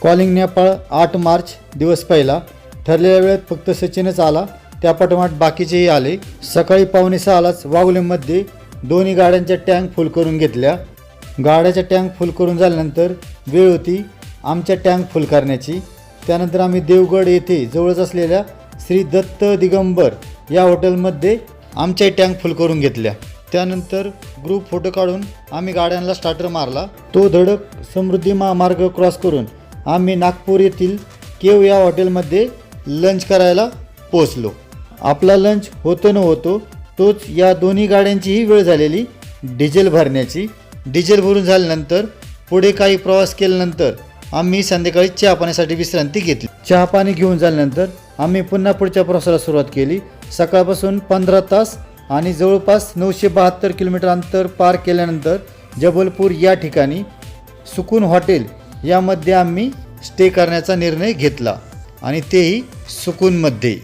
Calling Nepal 8 March दिवस पहिला. ठरलेल्या वेळेत फक्त सचिनच आला, त्यापाठोपाठ बाकीचेही आले. सकाळी 5:45लाच वाघोलीमध्ये दोन्ही गाड्यांच्या टँक फुल करून घेतल्या. गाड्याच्या टँक फुल करून झाल्यानंतर वेळ होती आमच्या टँक फुल करण्याची. त्यानंतर आम्ही देवगड येथे जवळच असलेल्या श्री दत्त दिगंबर या हॉटेलमध्ये आमच्या टँक फुल करून घेतल्या. त्यानंतर ग्रुप फोटो काढून आम्ही गाड्यांना स्टार्टर मारला. तो धडक समृद्धी महामार्ग क्रॉस करून आम्ही नागपूर येथील केव या हॉटेलमध्ये लंच करायला पोचलो. आपला लंच होतो न होतो तोच या दोन्ही गाड्यांचीही वेळ झालेली डिझेल भरण्याची. डिझेल भरून झाल्यानंतर पुढे काही प्रवास केल्यानंतर आम्ही संध्याकाळी चहा पाण्यासाठी विश्रांती घेतली. चहा पाणी घेऊन झाल्यानंतर आम्ही पुन्हा पुढच्या प्रवासाला सुरुवात केली. सकाळपासून 15 तास आणि जवळपास 972 किलोमीटर अंतर पार केल्यानंतर जबलपूर या ठिकाणी सुकून हॉटेल यामध्ये आम्ही स्टे करण्याचा निर्णय घेतला आणि तेही सुकूनमध्ये.